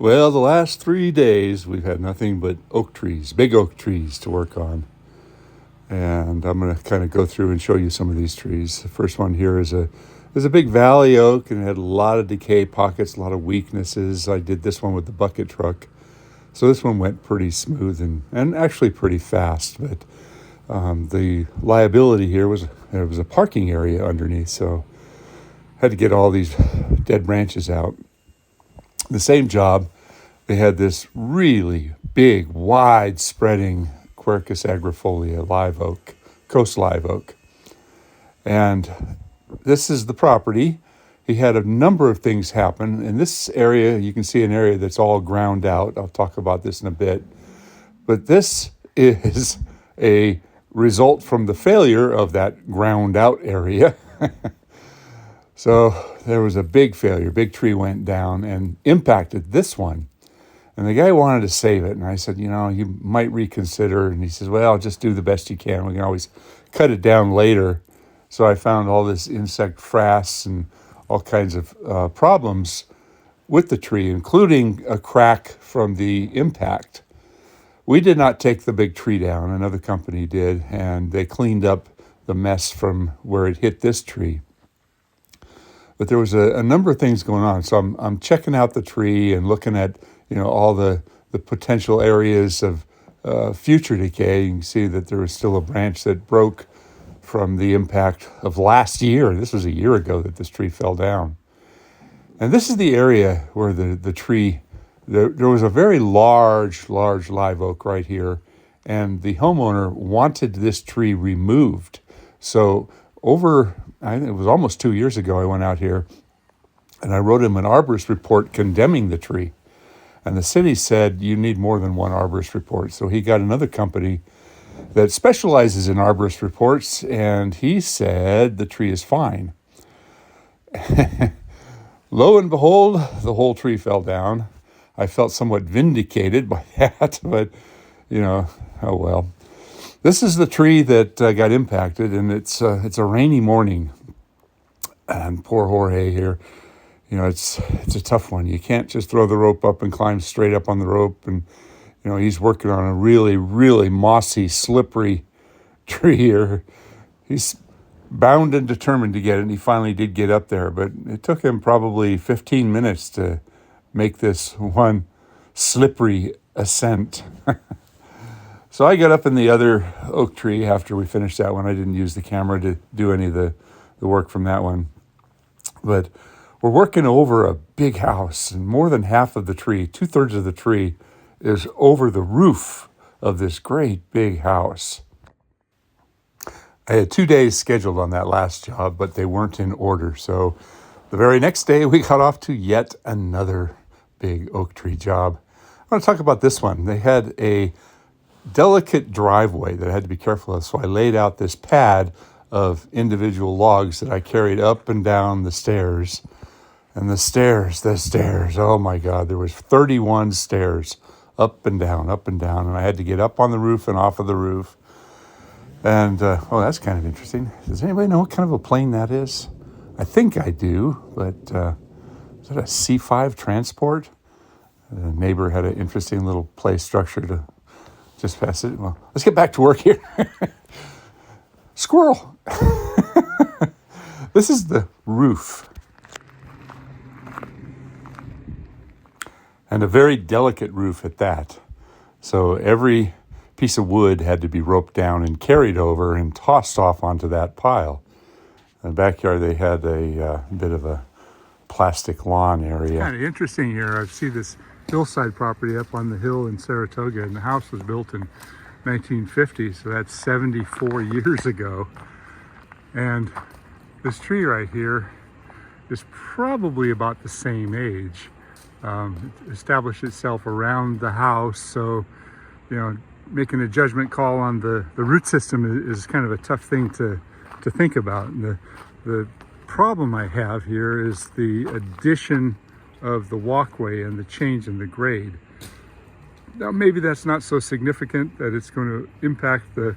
Well, the last 3 days we've had nothing but oak trees, big oak trees to work on. And I'm going to kind of go through and show you some of these trees. The first one here is a big valley oak, and it had a lot of decay pockets, a lot of weaknesses. I did this one with the bucket truck. So this one went pretty smooth and actually pretty fast. But the liability here was there was a parking area underneath, so I had to get all these dead branches out. The same job, they had this really big, wide-spreading Quercus agrifolia live oak, coast live oak. And this is the property. He had a number of things happen. In this area, you can see an area that's all ground out. I'll talk about this in a bit. But this is a result from the failure of that ground out area. So there was a big failure. Big tree went down and impacted this one. And the guy wanted to save it. And I said, you might reconsider. And he says, well, just do the best you can. We can always cut it down later. So I found all this insect frass and all kinds of problems with the tree, including a crack from the impact. We did not take the big tree down. Another company did. And they cleaned up the mess from where it hit this tree. But there was a number of things going on. So I'm checking out the tree and looking at all the potential areas of future decay. You can see that there was still a branch that broke from the impact of last year. This was a year ago that this tree fell down. And this is the area where the tree, there was a very large live oak right here. And the homeowner wanted this tree removed. So I think it was almost 2 years ago I went out here and I wrote him an arborist report condemning the tree. And the city said, you need more than one arborist report. So he got another company that specializes in arborist reports, and he said the tree is fine. Lo and behold, the whole tree fell down. I felt somewhat vindicated by that, but, oh well. This is the tree that got impacted, and it's a rainy morning. And poor Jorge here, it's a tough one. You can't just throw the rope up and climb straight up on the rope. And, he's working on a really, really mossy, slippery tree here. He's bound and determined to get it, and he finally did get up there. But it took him probably 15 minutes to make this one slippery ascent. So I got up in the other oak tree after we finished that one. I didn't use the camera to do any of the work from that one. But we're working over a big house, and more than half of the tree, 2/3 of the tree, is over the roof of this great big house. I had 2 days scheduled on that last job, but they weren't in order. So the very next day, we got off to yet another big oak tree job. I want to talk about this one. They had a delicate driveway that I had to be careful of. So I laid out this pad of individual logs that I carried up and down the stairs. And the stairs, oh my God, there was 31 stairs up and down. And I had to get up on the roof and off of the roof. And, that's kind of interesting. Does anybody know what kind of a plane that is? I think I do, but is that a C-5 transport? The neighbor had an interesting little play structure to just pass it. Well, let's get back to work here. Squirrel. This is the roof. And a very delicate roof at that. So every piece of wood had to be roped down and carried over and tossed off onto that pile. In the backyard, they had a bit of a plastic lawn area. It's kind of interesting here. I see this hillside property up on the hill in Saratoga, and the house was built in 1950, so that's 74 years ago. And this tree right here is probably about the same age. It established itself around the house, so making a judgment call on the root system is kind of a tough thing to think about. And the problem I have here is the addition of the walkway and the change in the grade. Now, maybe that's not so significant that it's going to impact the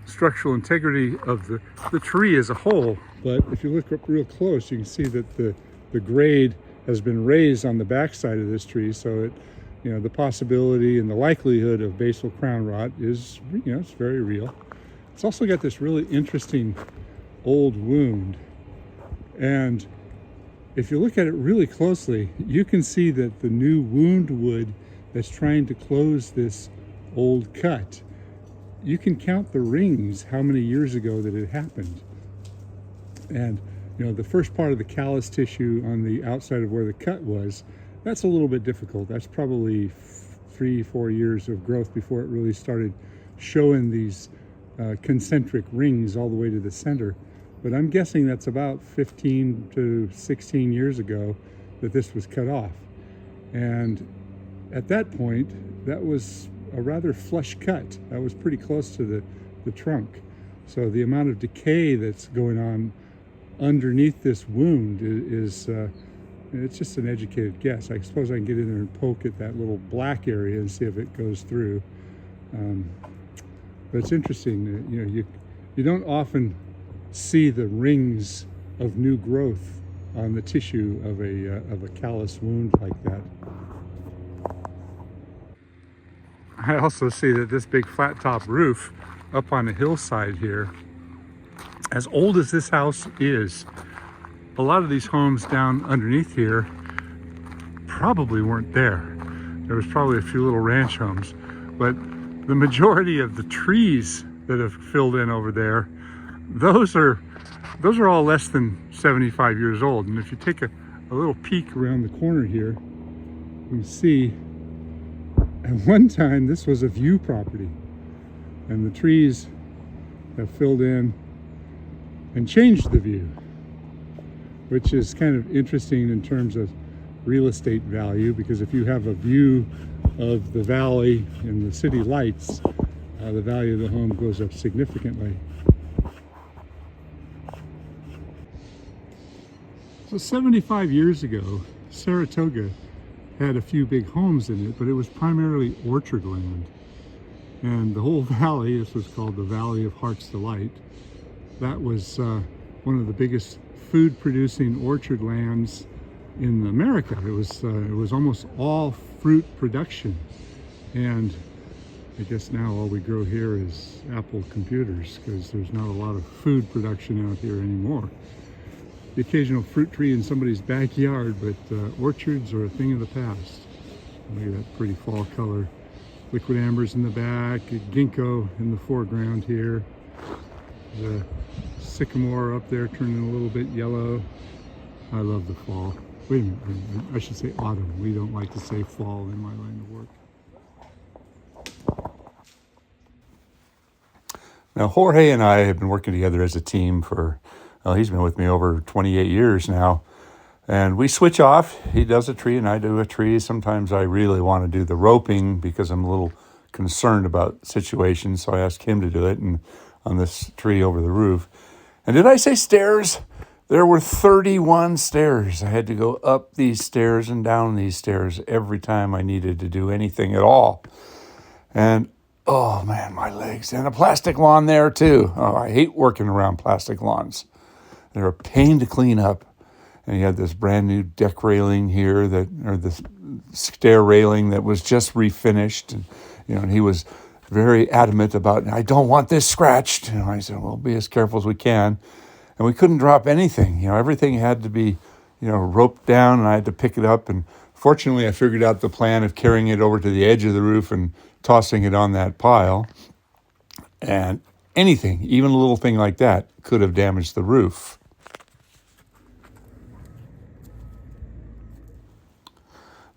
structural integrity of the tree as a whole, but if you look up real close, you can see that the grade has been raised on the backside of this tree, so it, the possibility and the likelihood of basal crown rot is, it's very real. It's also got this really interesting old wound, and if you look at it really closely, you can see that the new wound wood that's trying to close this old cut, you can count the rings, how many years ago that it happened. And the first part of the callus tissue on the outside of where the cut was, that's a little bit difficult. That's probably 3-4 years of growth before it really started showing these concentric rings all the way to the center. But I'm guessing that's about 15 to 16 years ago that this was cut off. And at that point, that was a rather flush cut. That was pretty close to the trunk. So the amount of decay that's going on underneath this wound is it's just an educated guess. I suppose I can get in there and poke at that little black area and see if it goes through. But it's interesting. You don't often see the rings of new growth on the tissue of a callus wound like that. I also see that this big flat top roof up on the hillside here, as old as this house is, a lot of these homes down underneath here probably weren't there. There was probably a few little ranch homes, but the majority of the trees that have filled in over there, those are all less than 75 years old. And if you take a little peek around the corner here, you can see at one time this was a view property, and the trees have filled in and changed the view, which is kind of interesting in terms of real estate value, because if you have a view of the valley and the city lights, the value of the home goes up significantly. So 75 years ago, Saratoga had a few big homes in it, but it was primarily orchard land. And the whole valley, this was called the Valley of Heart's Delight, that was one of the biggest food producing orchard lands in America. It was almost all fruit production. And I guess now all we grow here is Apple computers, because there's not a lot of food production out here anymore. The occasional fruit tree in somebody's backyard, but orchards are a thing of the past. Look at that pretty fall color. Liquid ambers in the back, ginkgo in the foreground here. The sycamore up there turning a little bit yellow. I love the fall. Wait a minute, I should say autumn. We don't like to say fall in my line of work. Now, Jorge and I have been working together as a team for, well, he's been with me over 28 years now. And we switch off. He does a tree and I do a tree. Sometimes I really want to do the roping because I'm a little concerned about situations. So I ask him to do it, and on this tree over the roof. And did I say stairs? There were 31 stairs. I had to go up these stairs and down these stairs every time I needed to do anything at all. And oh man, my legs. And a plastic lawn there too. Oh, I hate working around plastic lawns. They're a pain to clean up. And he had this brand new deck railing here, or this stair railing that was just refinished. And, and he was very adamant about, I don't want this scratched. I said, well, be as careful as we can. And we couldn't drop anything. Everything had to be, roped down, and I had to pick it up. And fortunately, I figured out the plan of carrying it over to the edge of the roof and tossing it on that pile. And anything, even a little thing like that, could have damaged the roof.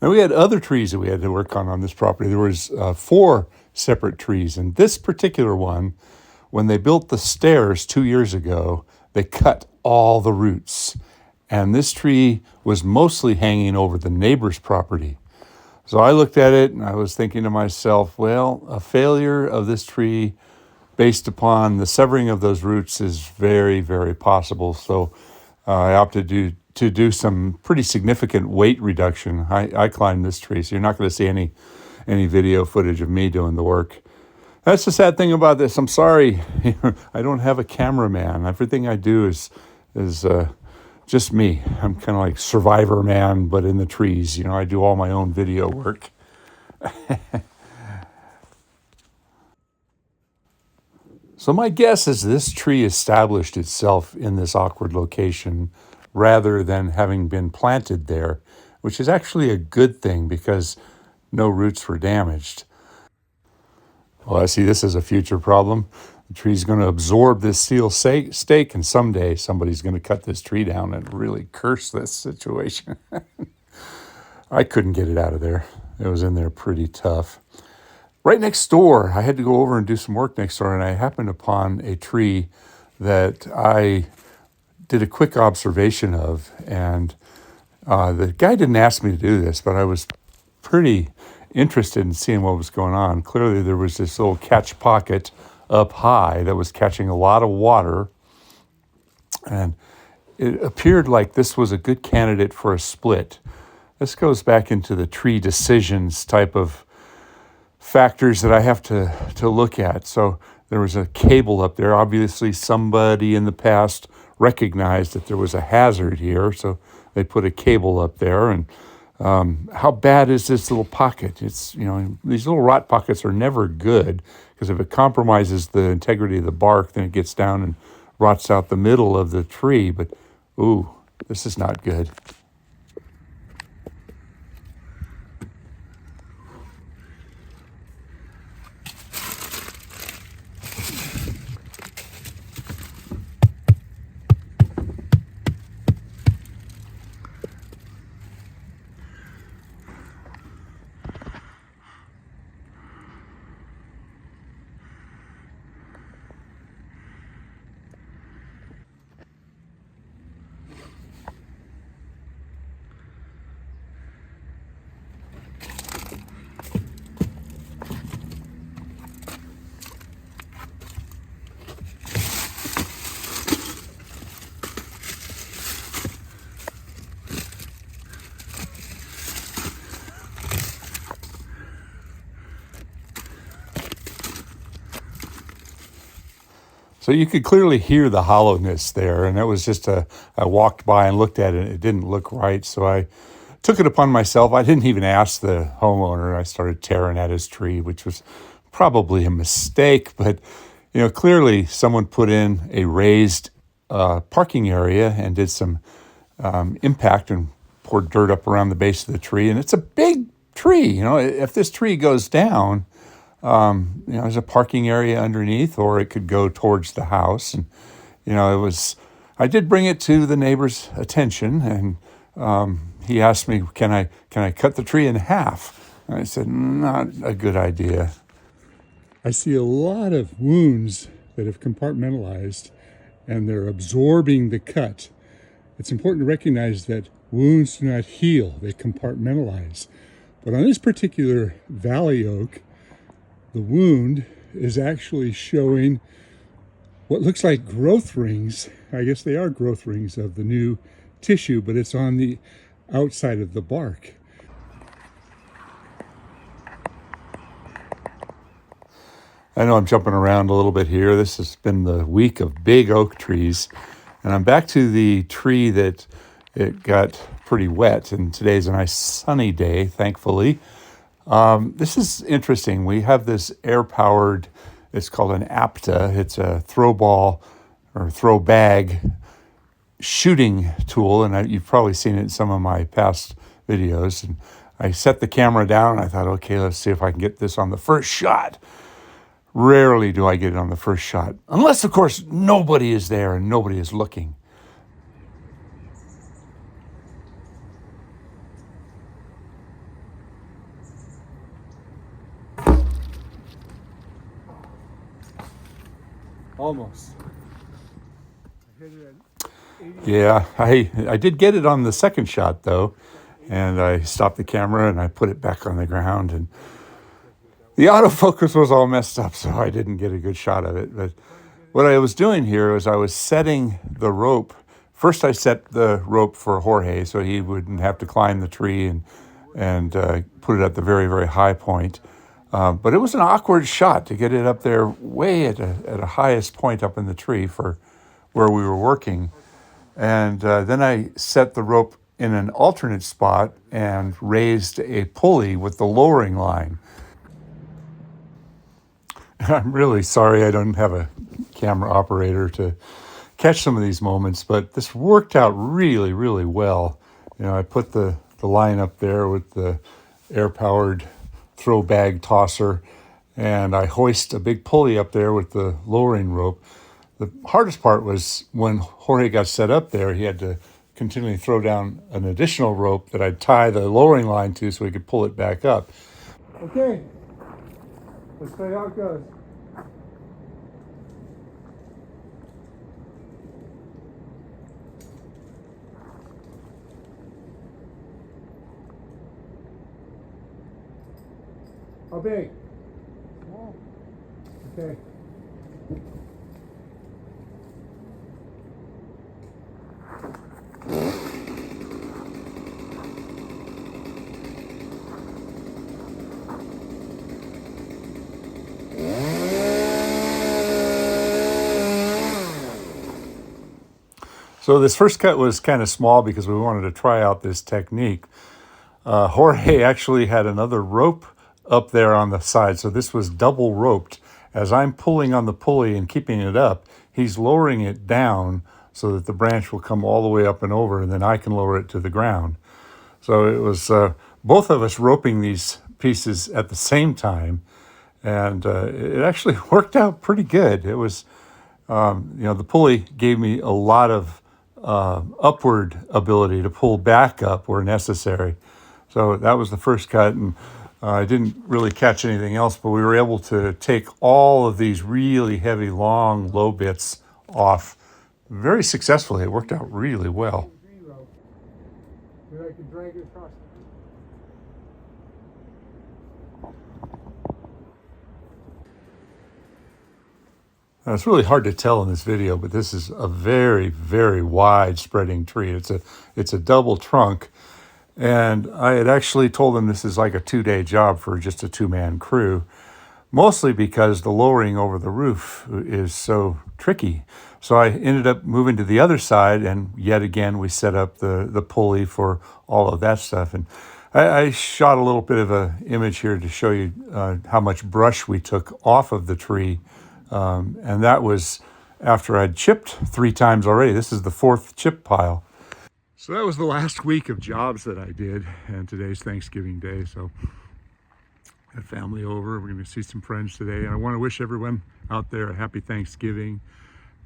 Now, we had other trees that we had to work on this property. There was 4 separate trees. And this particular one, when they built the stairs 2 years ago, they cut all the roots. And this tree was mostly hanging over the neighbor's property. So I looked at it and I was thinking to myself, well, a failure of this tree based upon the severing of those roots is very, very possible. So I opted to do some pretty significant weight reduction. I climbed this tree, so you're not going to see any video footage of me doing the work. That's the sad thing about this. I'm sorry, I don't have a cameraman. Everything I do is just me. I'm kind of like Survivor Man, but in the trees. You know, I do all my own video work. So my guess is this tree established itself in this awkward location rather than having been planted there, which is actually a good thing because no roots were damaged. Well, I see this as a future problem. The tree's going to absorb this steel stake, and someday somebody's going to cut this tree down and really curse this situation. I couldn't get it out of there. It was in there pretty tough. Right next door, I had to go over and do some work next door, and I happened upon a tree that I did a quick observation of. And the guy didn't ask me to do this, but I was pretty interested in seeing what was going on. Clearly, there was this little catch pocket up high that was catching a lot of water, and it appeared like this was a good candidate for a split. This goes back into the tree decisions type of factors that I have to look at. So there was a cable up there. Obviously, somebody in the past recognized that there was a hazard here, so they put a cable up there. And how bad is this little pocket? It's, you know, these little rot pockets are never good because if it compromises the integrity of the bark, then it gets down and rots out the middle of the tree. But, ooh, this is not good. So you could clearly hear the hollowness there, and it was just I walked by and looked at it, and it didn't look right, so I took it upon myself. I didn't even ask the homeowner. I started tearing at his tree, which was probably a mistake, but you know, clearly someone put in a raised parking area and did some impact and poured dirt up around the base of the tree, and it's a big tree. You know, if this tree goes down, you know, there's a parking area underneath, or it could go towards the house. And, you know, I did bring it to the neighbor's attention, and he asked me, can I cut the tree in half? And I said, not a good idea. I see a lot of wounds that have compartmentalized, and they're absorbing the cut. It's important to recognize that wounds do not heal, they compartmentalize. But on this particular valley oak, the wound is actually showing what looks like growth rings. I guess they are growth rings of the new tissue, but it's on the outside of the bark. I know I'm jumping around a little bit here. This has been the week of big oak trees, and I'm back to the tree that it got pretty wet, and today's a nice sunny day, thankfully. This is interesting. We have this air-powered, it's called an APTA. It's a throw ball or throw bag shooting tool, and you've probably seen it in some of my past videos. And I set the camera down, and I thought, okay, let's see if I can get this on the first shot. Rarely do I get it on the first shot, unless, of course, nobody is there and nobody is looking. Almost. Yeah, I did get it on the second shot, though, and I stopped the camera and I put it back on the ground, and the autofocus was all messed up, so I didn't get a good shot of it. But what I was doing here was I was setting the rope. First, I set the rope for Jorge so he wouldn't have to climb the tree and put it at the very, very high point. But it was an awkward shot to get it up there way at a highest point up in the tree for where we were working. And then I set the rope in an alternate spot and raised a pulley with the lowering line. I'm really sorry I don't have a camera operator to catch some of these moments, but this worked out really, really well. You know, I put the line up there with the air-powered throw bag tosser, and I hoist a big pulley up there with the lowering rope. The hardest part was when Jorge got set up there, he had to continually throw down an additional rope that I'd tie the lowering line to so he could pull it back up. Okay, let's see how it goes. How big? Small. Okay. So this first cut was kind of small because we wanted to try out this technique. Jorge actually had another rope up there on the side, so this was double roped. As I'm pulling on the pulley and keeping it up, he's lowering it down so that the branch will come all the way up and over, and then I can lower it to the ground. So it was both of us roping these pieces at the same time, and it actually worked out pretty good. It was, the pulley gave me a lot of upward ability to pull back up where necessary. So that was the first cut, and I didn't really catch anything else, but we were able to take all of these really heavy, long, low bits off very successfully. It worked out really well. I could drag it across. Now, it's really hard to tell in this video, but this is a very, very wide spreading tree. It's a double trunk. And I had actually told them this is like a 2-day job for just a 2-man crew, mostly because the lowering over the roof is so tricky. So I ended up moving to the other side, and yet again, we set up the pulley for all of that stuff. And I shot a little bit of an image here to show you how much brush we took off of the tree. And that was after I'd chipped 3 times already. This is the 4th chip pile. So that was the last week of jobs that I did, and today's Thanksgiving Day, so got family over. We're going to see some friends today, and I want to wish everyone out there a happy Thanksgiving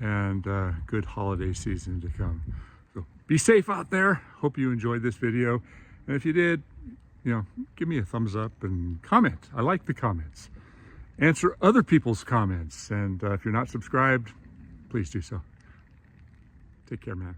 and good holiday season to come. So be safe out there. Hope you enjoyed this video, and if you did, give me a thumbs up and comment. I like the comments. Answer other people's comments, and if you're not subscribed, please do so. Take care, man.